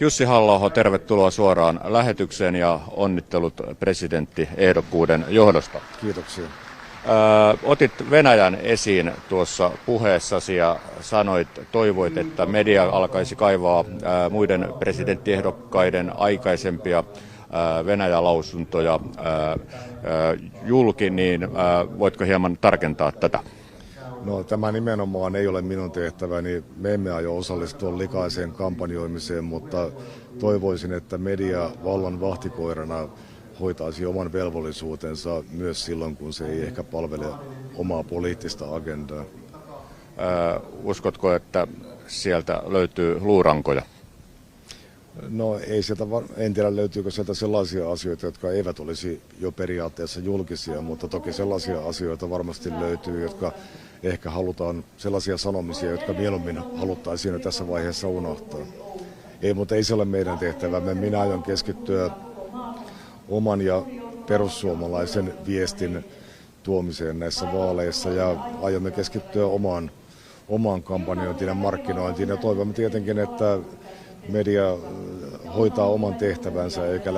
Jussi Halla-aho, tervetuloa suoraan lähetykseen ja onnittelut presidenttiehdokkuuden johdosta. Kiitoksia. Otit Venäjän esiin tuossa puheessasi ja toivoit, että media alkaisi kaivaa muiden presidenttiehdokkaiden aikaisempia Venäjä-lausuntoja julki, niin voitko hieman tarkentaa tätä? No, tämä nimenomaan ei ole minun tehtäväni. Me emme aio osallistua likaiseen kampanjoimiseen, mutta toivoisin, että media vallan vahtikoirana hoitaisi oman velvollisuutensa myös silloin, kun se ei ehkä palvele omaa poliittista agendaa. Uskotko, että sieltä löytyy luurankoja? No ei sieltä, en tiedä löytyykö sieltä sellaisia asioita, jotka eivät olisi jo periaatteessa julkisia, mutta toki sellaisia asioita varmasti löytyy, jotka ehkä halutaan, sellaisia sanomisia, jotka mieluummin haluttaisiin jo tässä vaiheessa unohtaa. Mutta ei se ole meidän tehtävämme. Minä aion keskittyä oman ja perussuomalaisen viestin tuomiseen näissä vaaleissa ja aiomme keskittyä omaan kampanjointiin ja markkinointiin ja toivomme tietenkin, että media hoitaa oman tehtävänsä eikä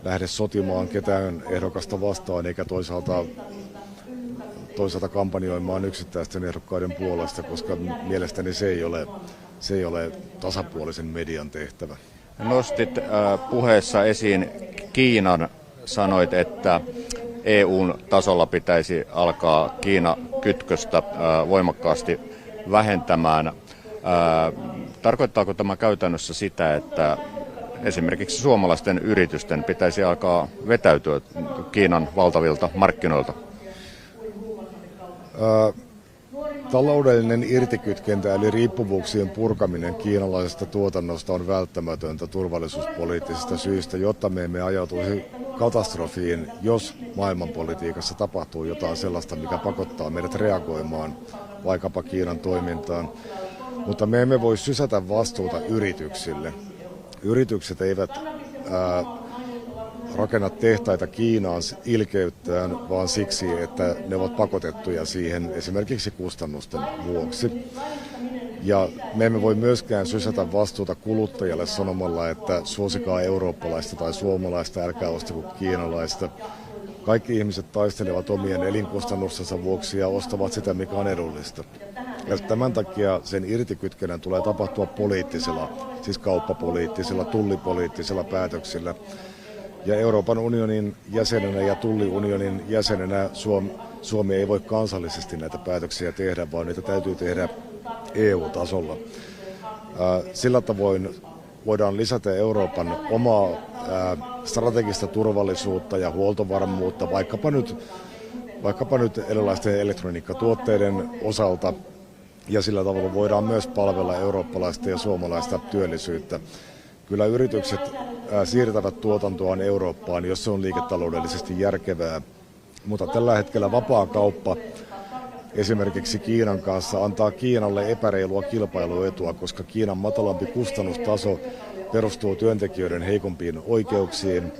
lähde sotimaan ketään ehdokasta vastaan eikä toisaalta kampanjoimaan yksittäisten ehdokkaiden puolesta, koska mielestäni se ei ole tasapuolisen median tehtävä. Nostit puheessa esiin Kiinan, sanoit, että EUn tasolla pitäisi alkaa Kiina-kytköstä voimakkaasti vähentämään. Tarkoittaako tämä käytännössä sitä, että esimerkiksi suomalaisten yritysten pitäisi alkaa vetäytyä Kiinan valtavilta markkinoilta? Taloudellinen irtikytkentä eli riippuvuuksien purkaminen kiinalaisesta tuotannosta on välttämätöntä turvallisuuspoliittisista syistä, jotta me emme ajautuisi katastrofiin, jos maailmanpolitiikassa tapahtuu jotain sellaista, mikä pakottaa meidät reagoimaan vaikkapa Kiinan toimintaan. Mutta me emme voi sysätä vastuuta yrityksille. Yritykset eivät rakenna tehtaita Kiinaan ilkeyttään, vaan siksi, että ne ovat pakotettuja siihen esimerkiksi kustannusten vuoksi. Ja me emme voi myöskään sysätä vastuuta kuluttajalle sanomalla, että suosikaa eurooppalaista tai suomalaista, älkää ostako kiinalaista. Kaikki ihmiset taistelevat omien elinkustannustensa vuoksi ja ostavat sitä, mikä on edullista. Ja tämän takia sen irtikytkennän tulee tapahtua poliittisilla, siis kauppapoliittisilla, tullipoliittisilla päätöksillä. Ja Euroopan unionin jäsenenä ja tulliunionin jäsenenä Suomi ei voi kansallisesti näitä päätöksiä tehdä, vaan niitä täytyy tehdä EU-tasolla. Sillä tavoin voidaan lisätä Euroopan omaa strategista turvallisuutta ja huoltovarmuutta, vaikkapa nyt erilaisten elektroniikkatuotteiden osalta, ja sillä tavalla voidaan myös palvella eurooppalaista ja suomalaista työllisyyttä. Kyllä yritykset siirtävät tuotantoaan Eurooppaan, jos se on liiketaloudellisesti järkevää, mutta tällä hetkellä vapaa kauppa esimerkiksi Kiinan kanssa antaa Kiinalle epäreilua kilpailuetua, koska Kiinan matalampi kustannustaso perustuu työntekijöiden heikompiin oikeuksiin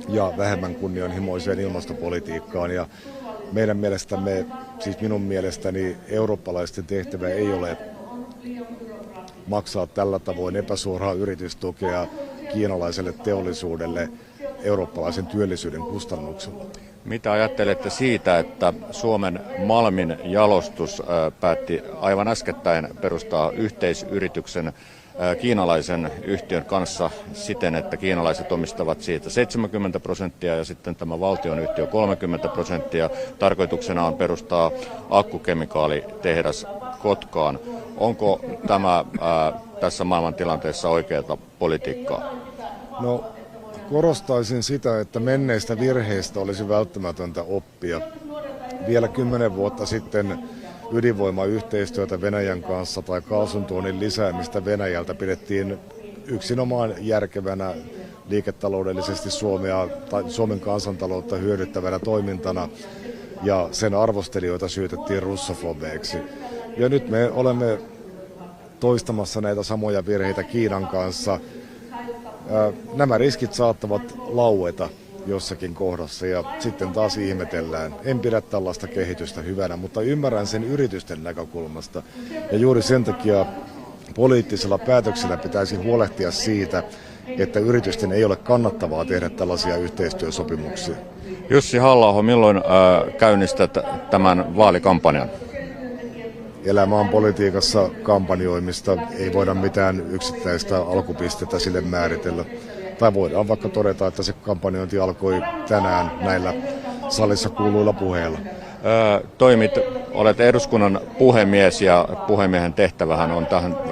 ja vähemmän kunnianhimoiseen ilmastopolitiikkaan. Ja meidän mielestämme, siis minun mielestäni, eurooppalaisten tehtävä ei ole maksaa tällä tavoin epäsuoraa yritystukea kiinalaiselle teollisuudelle eurooppalaisen työllisyyden kustannuksella. Mitä ajattelette siitä, että Suomen Malmin jalostus päätti aivan äskettäin perustaa yhteisyrityksen kiinalaisen yhtiön kanssa siten, että kiinalaiset omistavat siitä 70% ja sitten tämä valtionyhtiö 30%. Tarkoituksena on perustaa akkukemikaalitehdas Kotkaan. Onko tämä tässä maailmantilanteessa oikeaa politiikkaa? No, korostaisin sitä, että menneistä virheistä olisi välttämätöntä oppia. Vielä 10 vuotta sitten ydinvoimayhteistyötä Venäjän kanssa tai kaasuntuonnin lisäämistä Venäjältä pidettiin yksinomaan järkevänä liiketaloudellisesti Suomen kansantaloutta hyödyttävänä toimintana ja sen arvostelijoita syytettiin russofobeiksi. Ja nyt me olemme toistamassa näitä samoja virheitä Kiinan kanssa. Nämä riskit saattavat laueta jossakin kohdassa ja sitten taas ihmetellään. En pidä tällaista kehitystä hyvänä, mutta ymmärrän sen yritysten näkökulmasta. Ja juuri sen takia poliittisella päätöksellä pitäisi huolehtia siitä, että yritysten ei ole kannattavaa tehdä tällaisia yhteistyösopimuksia. Jussi Halla-aho, milloin käynnistät tämän vaalikampanjan? Elämä on politiikassa kampanjoimista, ei voida mitään yksittäistä alkupistettä sille määritellä. Tai voidaan vaikka todeta, että se kampanjointi alkoi tänään näillä salissa kuuluilla puheilla. Olet eduskunnan puhemies ja puhemiehen tehtävähän on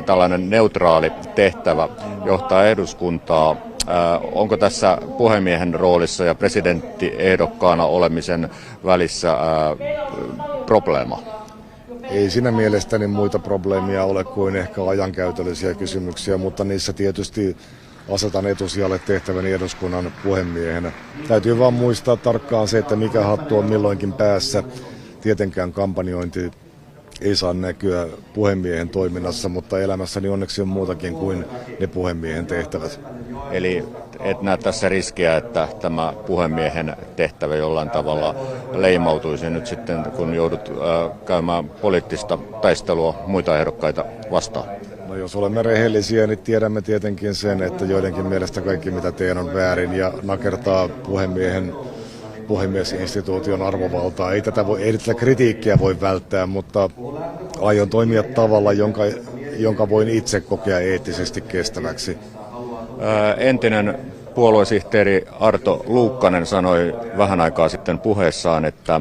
tällainen neutraali tehtävä, johtaa eduskuntaa. Onko tässä puhemiehen roolissa ja presidenttiehdokkaana olemisen välissä probleema? Ei siinä mielestäni muita probleemia ole kuin ehkä ajankäytöllisiä kysymyksiä, mutta niissä tietysti asetan etusijalle tehtäväni eduskunnan puhemiehenä. Täytyy vaan muistaa tarkkaan se, että mikä hattu on milloinkin päässä. Tietenkään kampanjointi ei saa näkyä puhemiehen toiminnassa, mutta elämässäni onneksi on muutakin kuin ne puhemiehen tehtävät. Eli et näe tässä riskiä, että tämä puhemiehen tehtävä jollain tavalla leimautuisi nyt sitten, kun joudut käymään poliittista taistelua muita ehdokkaita vastaan? No jos olemme rehellisiä, niin tiedämme tietenkin sen, että joidenkin mielestä kaikki mitä teen on väärin ja nakertaa puhemiesinstituution arvovaltaa. Ei tätä kritiikkiä voi välttää, mutta aion toimia tavalla, jonka voin itse kokea eettisesti kestäväksi. Entinen puoluesihteeri Arto Luukkanen sanoi vähän aikaa sitten puheessaan, että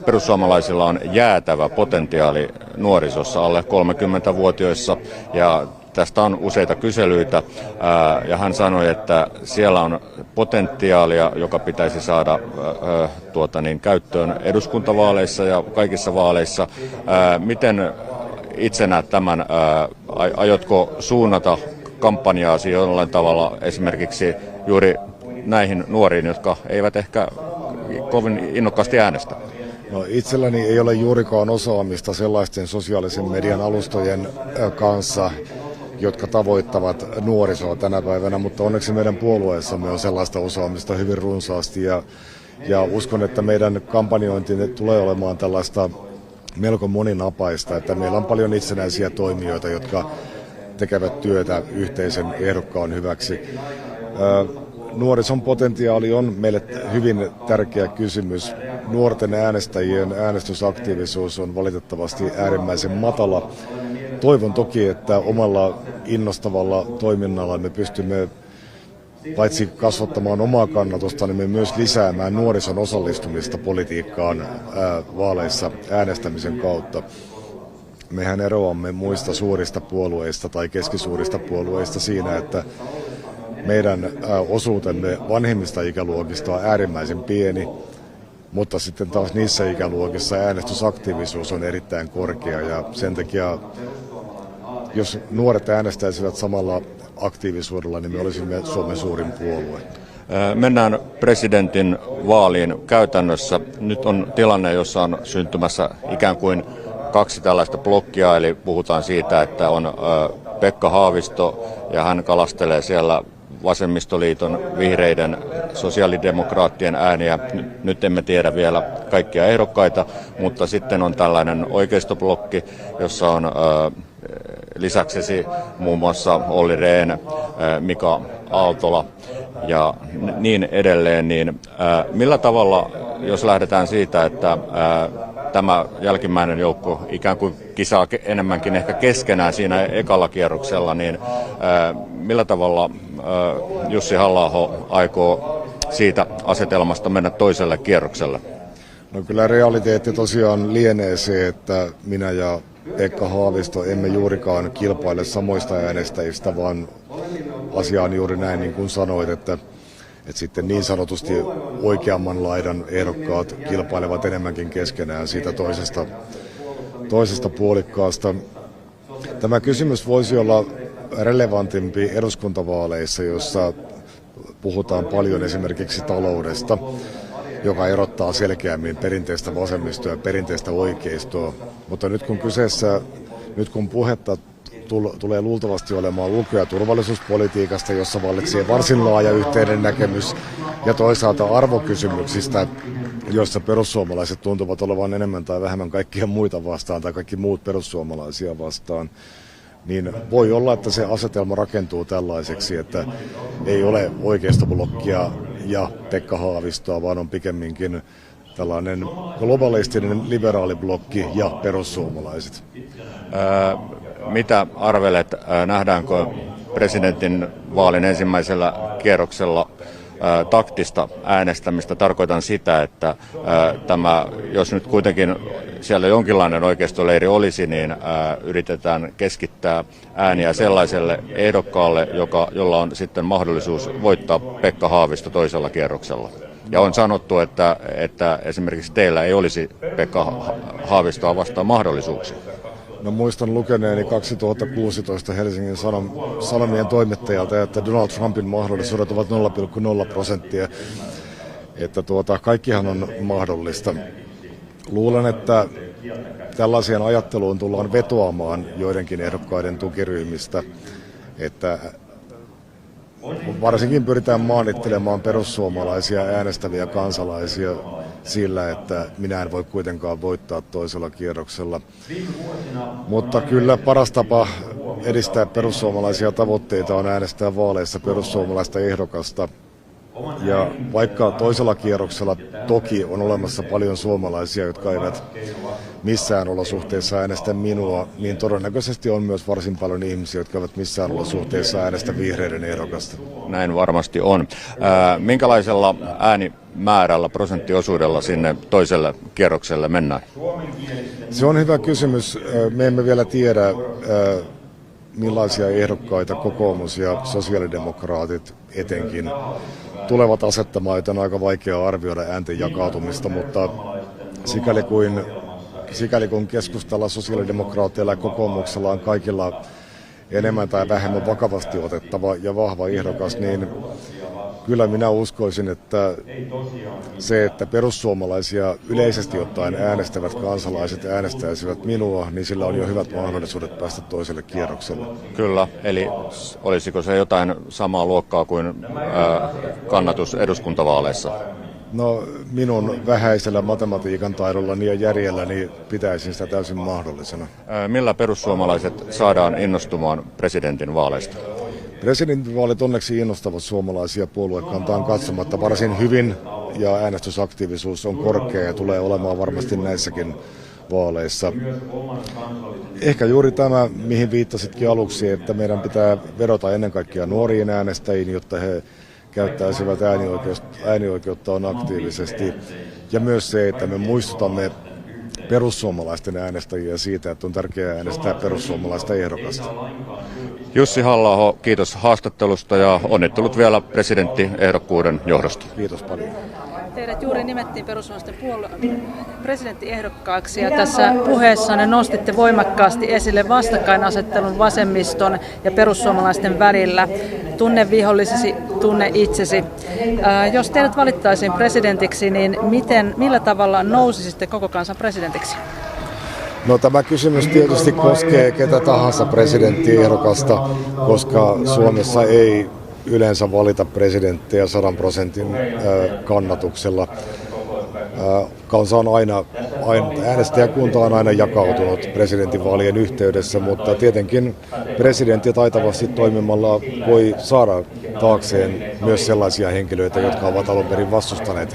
perussuomalaisilla on jäätävä potentiaali nuorisossa alle 30-vuotiaissa ja tästä on useita kyselyitä ja hän sanoi, että siellä on potentiaalia, joka pitäisi saada käyttöön eduskuntavaaleissa ja kaikissa vaaleissa. Miten itse näet tämän? Aiotko suunnata kampanjaasi jollain tavalla esimerkiksi juuri näihin nuoriin, jotka eivät ehkä kovin innokkaasti äänestä? No, itselläni ei ole juurikaan osaamista sellaisten sosiaalisen median alustojen kanssa, jotka tavoittavat nuorisoa tänä päivänä, mutta onneksi meidän puolueessamme on sellaista osaamista hyvin runsaasti ja uskon, että meidän kampanjointi tulee olemaan tällaista melko moninapaista, että meillä on paljon itsenäisiä toimijoita, jotka tekevät työtä yhteisen ehdokkaan hyväksi. Nuorison potentiaali on meille hyvin tärkeä kysymys. Nuorten äänestäjien äänestysaktiivisuus on valitettavasti äärimmäisen matala. Toivon toki, että omalla innostavalla toiminnalla me pystymme paitsi kasvattamaan omaa kannatusta, niin me myös lisäämään nuorison osallistumista politiikkaan vaaleissa äänestämisen kautta. Mehän eroamme muista suurista puolueista tai keskisuurista puolueista siinä, että meidän osuutemme vanhemmista ikäluokista on äärimmäisen pieni, mutta sitten taas niissä ikäluokissa äänestysaktiivisuus on erittäin korkea ja sen takia, jos nuoret äänestäisivät samalla aktiivisuudella, niin me olisimme Suomen suurin puolue. Mennään presidentin vaaliin käytännössä. Nyt on tilanne, jossa on syntymässä ikään kuin kaksi tällaista blokkia, eli puhutaan siitä, että on Pekka Haavisto ja hän kalastelee siellä Vasemmistoliiton, vihreiden, sosiaalidemokraattien ääniä. Nyt emme tiedä vielä kaikkia ehdokkaita, mutta sitten on tällainen oikeistoblokki, jossa on lisäksesi muun muassa Olli Rehn, Mika Aaltola ja niin edelleen. Niin, millä tavalla, jos lähdetään siitä, että tämä jälkimmäinen joukko ikään kuin kisaa enemmänkin ehkä keskenään siinä ekalla kierroksella, niin millä tavalla Jussi Halla-aho aikoo siitä asetelmasta mennä toiselle kierrokselle? No kyllä realiteetti tosiaan lienee se, että minä ja Pekka Haavisto emme juurikaan kilpaile samoista äänestäjistä, vaan asia on juuri näin niin kuin sanoit, että sitten niin sanotusti oikeamman laidan ehdokkaat kilpailevat enemmänkin keskenään siitä toisesta puolikkaasta. Tämä kysymys voisi olla relevantimpi eduskuntavaaleissa, jossa puhutaan paljon esimerkiksi taloudesta, joka erottaa selkeämmin perinteistä vasemmistoa ja perinteistä oikeistoa. Mutta nyt kun puhetta tulee luultavasti olemaan ulko- ja turvallisuuspolitiikasta, jossa vallitsee varsin laaja yhteinen näkemys, ja toisaalta arvokysymyksistä, joissa perussuomalaiset tuntuvat olevan enemmän tai vähemmän kaikkia muita vastaan tai kaikki muut perussuomalaisia vastaan, niin voi olla, että se asetelma rakentuu tällaiseksi, että ei ole oikeistoblokkia ja Pekka Haavistoa, vaan on pikemminkin tällainen globalistinen liberaaliblokki ja perussuomalaiset. Mitä arvelet, nähdäänkö presidentin vaalin ensimmäisellä kierroksella taktista äänestämistä? Tarkoitan sitä, että jos nyt kuitenkin siellä jonkinlainen oikeistoleiri olisi, niin yritetään keskittää ääniä sellaiselle ehdokkaalle, jolla on sitten mahdollisuus voittaa Pekka Haavisto toisella kierroksella. Ja on sanottu, että esimerkiksi teillä ei olisi Pekka Haavistoa vastaan mahdollisuuksia. No muistan lukeneeni 2016 Helsingin Sanomien toimittajalta, että Donald Trumpin mahdollisuudet ovat 0,0%. Että kaikkihan on mahdollista. Luulen, että tällaiseen ajatteluun tullaan vetoamaan joidenkin ehdokkaiden tukiryhmistä, että varsinkin pyritään maanittelemaan perussuomalaisia äänestäviä kansalaisia sillä, että minä en voi kuitenkaan voittaa toisella kierroksella. Mutta kyllä paras tapa edistää perussuomalaisia tavoitteita on äänestää vaaleissa perussuomalaista ehdokasta. Ja vaikka toisella kierroksella toki on olemassa paljon suomalaisia, jotka eivät missään olosuhteessa äänestä minua, niin todennäköisesti on myös varsin paljon ihmisiä, jotka eivät missään olosuhteessa äänestä vihreiden ehdokasta. Näin varmasti on. Minkälaisella äänimäärällä, prosenttiosuudella sinne toiselle kierrokselle mennään? Se on hyvä kysymys. Me emme vielä tiedä, millaisia ehdokkaita kokoomus ja sosiaalidemokraatit etenkin tulevat asettamaan, joten on aika vaikea arvioida äänten jakautumista, mutta sikäli kun keskustalla sosiaalidemokraateilla ja kokoomuksella on kaikilla enemmän tai vähemmän vakavasti otettava ja vahva ehdokas, niin kyllä minä uskoisin, että se, että perussuomalaisia yleisesti ottaen äänestävät kansalaiset äänestäisivät minua, niin sillä on jo hyvät mahdollisuudet päästä toiselle kierrokselle. Kyllä, eli olisiko se jotain samaa luokkaa kuin kannatus eduskuntavaaleissa? No minun vähäisellä matematiikan taidollani ja järjelläni pitäisin sitä täysin mahdollisena. Millä perussuomalaiset saadaan innostumaan presidentin vaaleista? Presidentinvaalit onneksi innostavat suomalaisia puoluekantaan katsomatta varsin hyvin ja äänestysaktiivisuus on korkea ja tulee olemaan varmasti näissäkin vaaleissa. Ehkä juuri tämä, mihin viittasitkin aluksi, että meidän pitää vedota ennen kaikkea nuoriin äänestäjiin, jotta he käyttäisivät äänioikeuttaan aktiivisesti. Ja myös se, että me muistutamme perussuomalaisten äänestäjiä siitä, että on tärkeää äänestää perussuomalaista ehdokasta. Jussi Halla-aho, kiitos haastattelusta ja onnittelut vielä presidenttiehdokkuuden johdosta. Kiitos paljon. Teidät juuri nimettiin perussuomalaisten presidenttiehdokkaaksi ja tässä puheessanne nostitte voimakkaasti esille vastakkainasettelun vasemmiston ja perussuomalaisten välillä. Tunne vihollisesi, tunne itsesi. Jos teidät valittaisiin presidentiksi, niin millä tavalla nousisitte koko kansan presidentiksi? No tämä kysymys tietysti koskee ketä tahansa presidenttiehdokasta, koska Suomessa ei yleensä valita presidenttiä 100% kannatuksella. Kansa on äänestäjäkunta on aina jakautunut presidentinvaalien yhteydessä, mutta tietenkin presidentti taitavasti toimimalla voi saada taakseen myös sellaisia henkilöitä, jotka ovat alun perin vastustaneet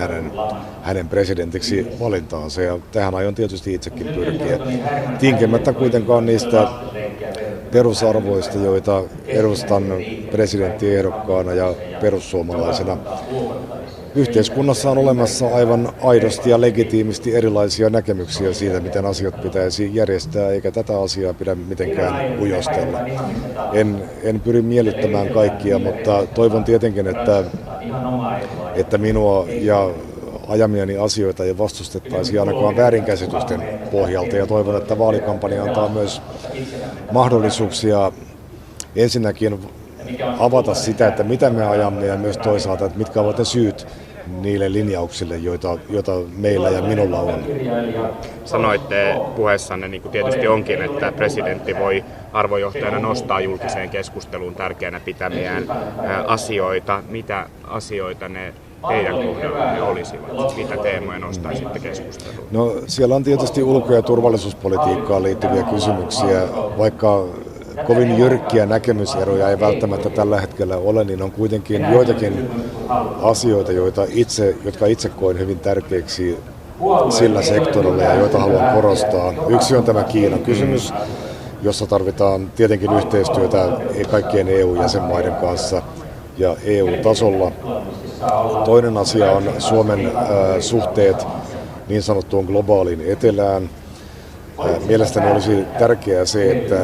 hänen presidentiksi valintaansa. Ja tähän aion tietysti itsekin pyrkiä. Tinkemättä kuitenkaan niistä perusarvoista, joita edustan presidenttiehdokkaana ja perussuomalaisena. Yhteiskunnassa on olemassa aivan aidosti ja legitiimisti erilaisia näkemyksiä siitä, miten asiat pitäisi järjestää, eikä tätä asiaa pidä mitenkään ujostella. En pyri miellyttämään kaikkia, mutta toivon tietenkin, että minua ja ajamiani asioita ei vastustettaisi ainakaan väärinkäsitysten pohjalta, ja toivon, että vaalikampanja antaa myös mahdollisuuksia ensinnäkin avata sitä, että mitä me ajamme ja myös toisaalta, että mitkä ovat ne syyt niille linjauksille, joita meillä ja minulla on. Sanoitte puheessanne, niin kuin tietysti onkin, että presidentti voi arvojohtajana nostaa julkiseen keskusteluun tärkeänä pitämiään asioita. Mitä asioita ne teidän kohdalla ne olisivat? Mitä teemoja nostaisitte keskusteluun? No, siellä on tietysti ulko- ja turvallisuuspolitiikkaan liittyviä kysymyksiä, vaikka kovin jyrkkiä näkemyseroja ei välttämättä tällä hetkellä ole, niin on kuitenkin joitakin asioita, jotka itse koen hyvin tärkeiksi sillä sektorilla ja joita haluan korostaa. Yksi on tämä Kiinan kysymys, jossa tarvitaan tietenkin yhteistyötä kaikkien EU-jäsenmaiden kanssa ja EU-tasolla. Toinen asia on Suomen suhteet niin sanottuun globaaliin etelään. Mielestäni olisi tärkeää se, että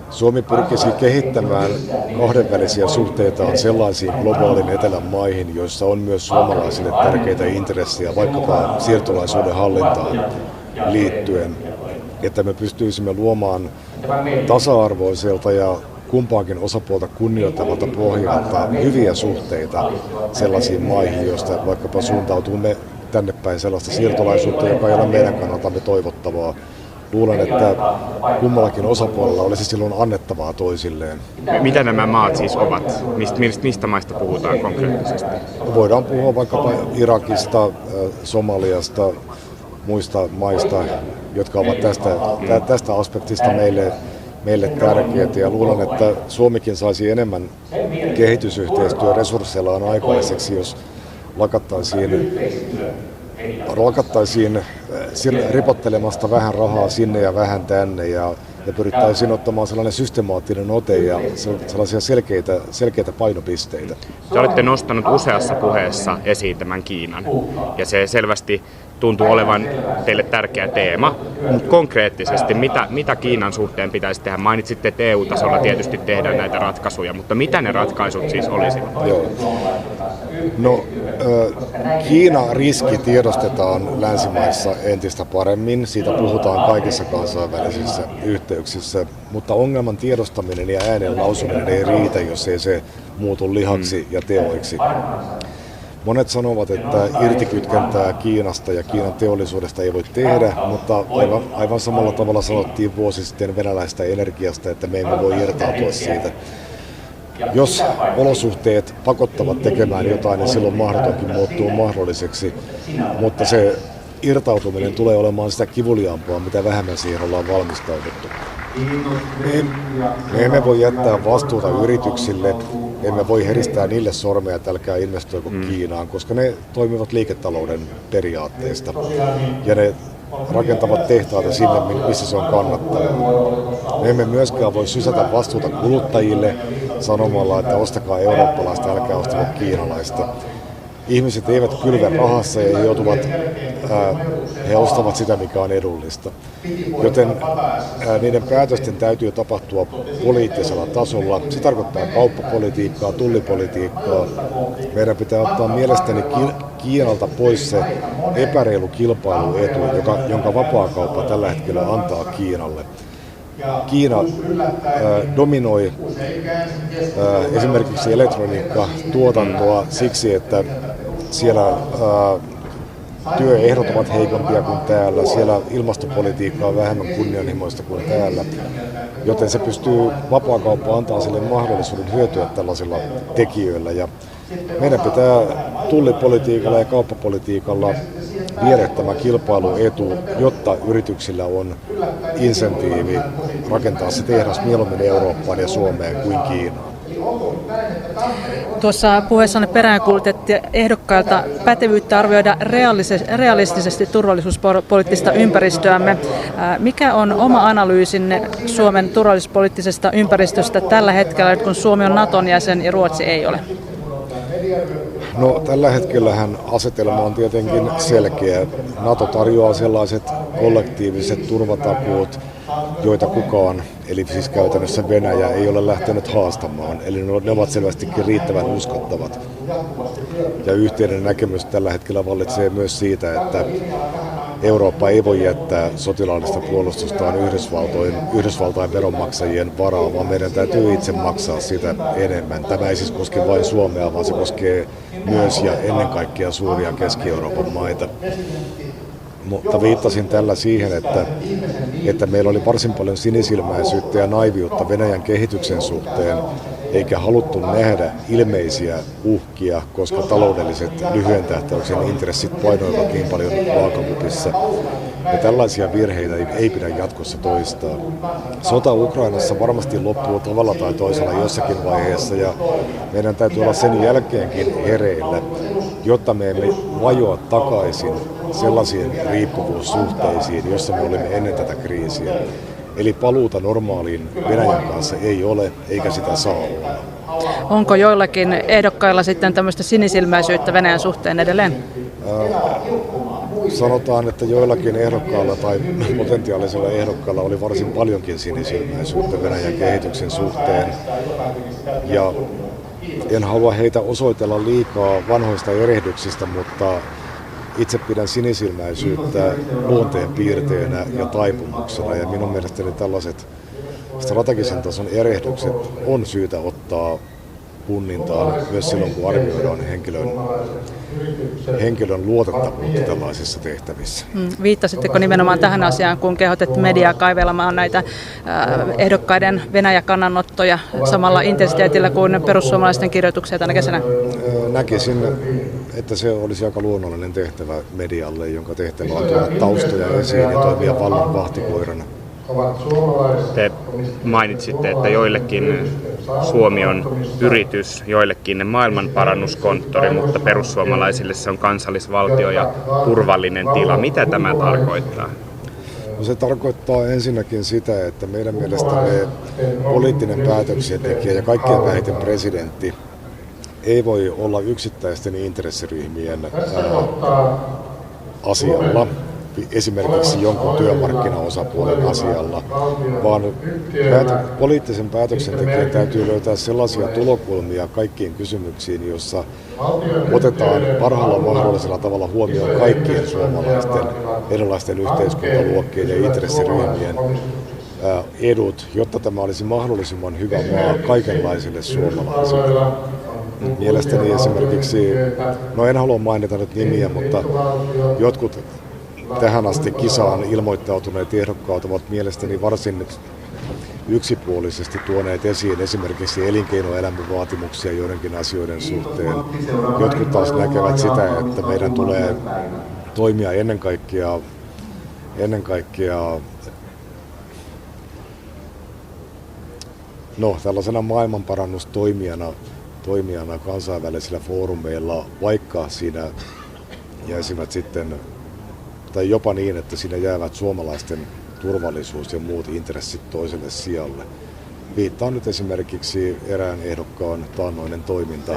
Suomi pyrkisi kehittämään kahdenvälisiä suhteitaan sellaisiin globaalin etelän maihin, joissa on myös suomalaisille tärkeitä intressejä, vaikkapa siirtolaisuuden hallintaan liittyen, että me pystyisimme luomaan tasa-arvoiselta ja kumpaankin osapuolta kunnioittavalta pohjalta hyviä suhteita sellaisiin maihin, joista vaikkapa suuntautuu tänne päin sellaista siirtolaisuutta, joka ei ole meidän kannaltamme toivottavaa. Luulen, että kummallakin osapuolella olisi silloin annettavaa toisilleen. Mitä nämä maat siis ovat? Mistä maista puhutaan konkreettisesti? Voidaan puhua vaikkapa Irakista, Somaliasta, muista maista, jotka ovat tästä aspektista meille tärkeitä. Ja luulen, että Suomikin saisi enemmän kehitysyhteistyöresursseillaan aikaiseksi, jos lakattaisiin ripottelemasta vähän rahaa sinne ja vähän tänne ja pyrittäisiin ottamaan sellainen systemaattinen ote ja sellaisia selkeitä painopisteitä. Te olette nostanut useassa puheessa esiin tämän Kiinan ja se selvästi tuntuu olevan teille tärkeä teema. Mutta konkreettisesti, mitä Kiinan suhteen pitäisi tehdä? Mainitsitte, että EU-tasolla tietysti tehdään näitä ratkaisuja, mutta mitä ne ratkaisut siis olisivat? Joo. No, Kiinan riski tiedostetaan länsimaissa entistä paremmin. Siitä puhutaan kaikissa kansainvälisissä yhteyksissä, mutta ongelman tiedostaminen ja äänen lausuminen ei riitä, jos ei se muutu lihaksi ja teoiksi. Monet sanovat, että irtikytkentää Kiinasta ja Kiinan teollisuudesta ei voi tehdä, mutta aivan samalla tavalla sanottiin vuosi sitten venäläisestä energiasta, että me emme voi irtautua siitä. Jos olosuhteet pakottavat tekemään jotain, niin silloin mahdotonkin muuttuu mahdolliseksi, mutta se irtautuminen tulee olemaan sitä kivuliaampaa, mitä vähemmän siihen ollaan valmistauduttu. Me emme voi jättää vastuuta yrityksille, emme voi heristää niille sormea, että älkää investoiko Kiinaan, koska ne toimivat liiketalouden periaatteista ja ne rakentavat tehtaita sinne, missä se on kannattavaa. Me emme myöskään voi sysätä vastuuta kuluttajille sanomalla, että ostakaa eurooppalaista, älkää ostako kiinalaista. Ihmiset eivät kylvä rahassa ja he ostavat sitä, mikä on edullista. Joten niiden päätösten täytyy tapahtua poliittisella tasolla. Se tarkoittaa kauppapolitiikkaa, tullipolitiikkaa. Meidän pitää ottaa mielestäni Kiinalta pois se epäreilu kilpailuetu, jonka vapaakauppa tällä hetkellä antaa Kiinalle. Kiina dominoi esimerkiksi elektroniikkatuotantoa siksi, että siellä työehdot ovat heikompia kuin täällä, siellä ilmastopolitiikka on vähemmän kunnianhimoista kuin täällä, joten se pystyy vapaakauppa antaa sille mahdollisuuden hyötyä tällaisilla tekijöillä. Ja meidän pitää tullipolitiikalla ja kauppapolitiikalla viedä tämä kilpailuetu, jotta yrityksillä on insentiivi rakentaa se tehdas mieluummin Eurooppaan ja Suomeen kuin Kiinaan. Tuossa puheessanne peräänkuulutettiin ehdokkailta pätevyyttä arvioida realistisesti turvallisuuspoliittista ympäristöämme. Mikä on oma analyysinne Suomen turvallisuuspoliittisesta ympäristöstä tällä hetkellä, kun Suomi on Naton jäsen ja Ruotsi ei ole? No, tällä hetkellähän asetelma on tietenkin selkeä. NATO tarjoaa sellaiset kollektiiviset turvatakuut, joita kukaan, eli siis käytännössä Venäjä, ei ole lähtenyt haastamaan. Eli ne ovat selvästikin riittävän uskottavat. Ja yhteinen näkemys tällä hetkellä vallitsee myös siitä, että Eurooppa ei voi jättää sotilaallista puolustustaan Yhdysvaltain veronmaksajien varaa, vaan meidän täytyy itse maksaa sitä enemmän. Tämä ei siis koske vain Suomea, vaan se koskee myös ja ennen kaikkea suuria Keski-Euroopan maita. Mutta viittasin tällä siihen, että meillä oli varsin paljon sinisilmäisyyttä ja naiviutta Venäjän kehityksen suhteen, eikä haluttu nähdä ilmeisiä uhkia, koska taloudelliset lyhyen tähtäyksen intressit painoivat niin paljon vaakakupissa. Ja tällaisia virheitä ei pidä jatkossa toistaa. Sota Ukrainassa varmasti loppuu tavalla tai toisella jossakin vaiheessa ja meidän täytyy olla sen jälkeenkin hereillä, jotta me emme vajoa takaisin sellaisiin riippuvuussuhteisiin, joissa me olimme ennen tätä kriisiä. Eli paluuta normaaliin Venäjän kanssa ei ole, eikä sitä saa olla. Onko joillakin ehdokkailla sitten tämmöistä sinisilmäisyyttä Venäjän suhteen edelleen? Sanotaan, että joillakin ehdokkailla tai potentiaalisilla ehdokkailla oli varsin paljonkin sinisilmäisyyttä Venäjän kehityksen suhteen. Ja en halua heitä osoitella liikaa vanhoista erehdyksistä, mutta itse pidän sinisilmäisyyttä luonteen piirteenä ja taipumuksena. Ja minun mielestäni tällaiset strategisen tason erehdykset on syytä ottaa punnintaan myös silloin, kun arvioidaan henkilön luotettavuutta tällaisissa tehtävissä. Viittasitteko nimenomaan tähän asiaan, kun kehotettiin mediaa kaivelemaan näitä ehdokkaiden Venäjä-kannanottoja samalla intensiteetillä kuin perussuomalaisten kirjoituksia tänä kesänä? Näkisin, että se olisi aika luonnollinen tehtävä medialle, jonka tehtävä on tuoda taustoja esiin ja toimia vallan vahtikoirana. Te mainitsitte, että joillekin Suomi on yritys, joillekin maailmanparannuskonttori, mutta perussuomalaisille se on kansallisvaltio ja turvallinen tila. Mitä tämä tarkoittaa? No se tarkoittaa ensinnäkin sitä, että meidän mielestämme poliittinen päätöksentekijä ja kaikkein vähiten presidentti ei voi olla yksittäisten intressiryhmien asialla, esimerkiksi jonkun työmarkkinaosapuolen asialla, vaan poliittisen päätöksentekijän täytyy löytää sellaisia tulokulmia kaikkiin kysymyksiin, joissa otetaan parhaalla mahdollisella tavalla huomioon kaikkien suomalaisten erilaisten yhteiskuntaluokkien ja intressiryhmien edut, jotta tämä olisi mahdollisimman hyvä maa kaikenlaisille suomalaisille. Mielestäni esimerkiksi, no en halua mainita nyt nimiä, mutta jotkut tähän asti kisaan ilmoittautuneet ehdokkaat ovat mielestäni varsin yksipuolisesti tuoneet esiin esimerkiksi elinkeinoelämän vaatimuksia joidenkin asioiden suhteen. Jotkut taas näkevät sitä, että meidän tulee toimia ennen kaikkea tällaisena maailmanparannustoimijana kansainvälisillä foorumeilla, vaikka siinä jäisivät sitten tai jopa niin, että siinä jäävät suomalaisten turvallisuus ja muut intressit toiselle sijalle. Viittaan nyt esimerkiksi erään ehdokkaan taannoinen toiminta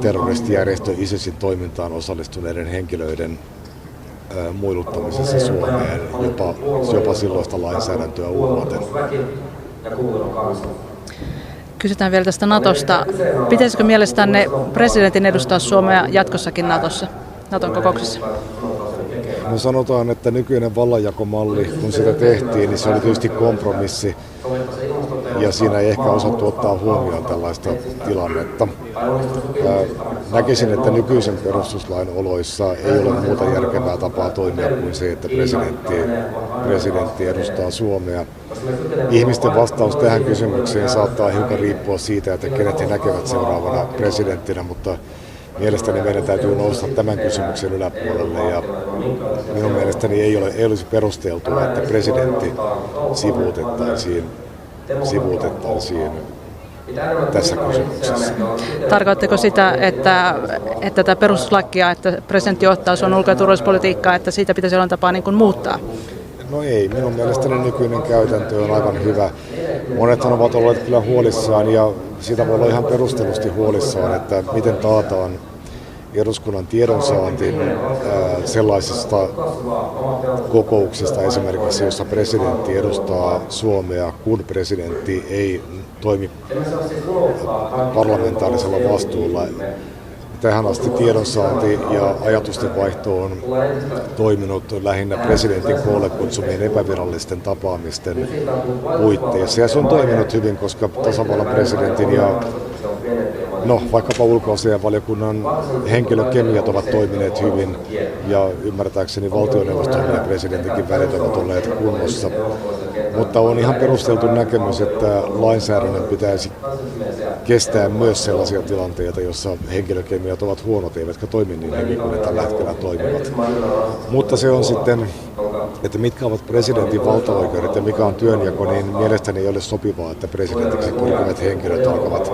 terroristijärjestö ISISin toimintaan osallistuneiden henkilöiden muiluttamisessa Suomeen, jopa silloista lainsäädäntöä uhmaten. Kysytään vielä tästä Natosta. Pitäisikö mielestänne presidentin edustaa Suomea jatkossakin Natossa? Naton kokouksessa? No sanotaan, että nykyinen vallanjakomalli, kun sitä tehtiin, niin se oli tietysti kompromissi. Ja siinä ei ehkä osattu ottaa huomioon tällaista tilannetta. Näkisin, että nykyisen perustuslain oloissa ei ole muuta järkevää tapaa toimia kuin se, että presidentti edustaa Suomea. Ihmisten vastaus tähän kysymykseen saattaa hiukan riippua siitä, että kenet he näkevät seuraavana presidenttinä, mutta mielestäni meidän täytyy nousta tämän kysymyksen yläpuolelle ja minun mielestäni ei olisi perusteltua, että presidentti sivuutettaisiin tässä kysymyksessä. Tarkoitteko sitä, että tätä perustuslakia, että presidentti ottaa Suomen ulko- ja turvallisuuspolitiikkaa, että siitä pitäisi jollain tapaa niin kuin muuttaa? No ei, minun mielestäni nykyinen käytäntö on aivan hyvä. Monethan ovat olleet kyllä huolissaan ja siitä voi olla ihan perustellusti huolissaan, että miten taataan eduskunnan tiedonsaanti sellaisista kokouksista esimerkiksi, jossa presidentti edustaa Suomea, kun presidentti ei toimi parlamentaarisella vastuulla. Tähän asti tiedonsaanti ja ajatustenvaihto on toiminut lähinnä presidentin koolle kutsumien epävirallisten tapaamisten puitteissa. Ja se on toiminut hyvin, koska tasavallan presidentin ja vaikkapa ulkoasiainvaliokunnan henkilökemiat ovat toimineet hyvin. Ja ymmärtääkseni valtioneuvoston ja presidentinkin välit ovat olleet kunnossa. Mutta on ihan perusteltu näkemys, että lainsäädännön pitäisi kestää myös sellaisia tilanteita, joissa henkilökemiat ovat huonot eivätkä toimi niin hyvin kuin ne tällä hetkellä toimivat. Mutta se on sitten, että mitkä ovat presidentin valtaoikeudet ja mikä on työnjako, niin mielestäni ei ole sopivaa, että presidentiksi pyrkivät henkilöt alkavat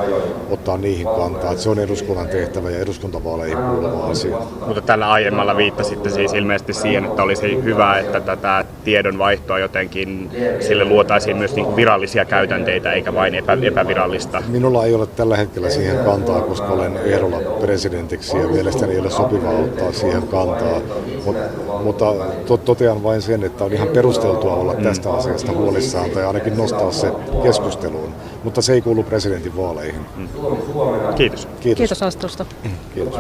ottaa niihin kantaa. Että se on eduskunnan tehtävä ja eduskuntavaaleihin kuuluva asia. Mutta tällä aiemmalla viittasitte siis ilmeisesti siihen, että olisi hyvä, että tätä tiedonvaihtoa jotenkin sille luotaisiin myös niin kuin virallisia käytänteitä eikä vain epävirallista. Minulla ei ole tällä hetkellä siihen kantaa, koska olen ehdolla presidentiksi ja mielestäni ei ole sopivaa ottaa siihen kantaa. Mutta totean vain sen, että on ihan perusteltua olla tästä asiasta huolissaan tai ainakin nostaa se keskusteluun. Mutta se ei kuulu presidentin vaaleihin. Kiitos. Kiitos vastuusta. Kiitos.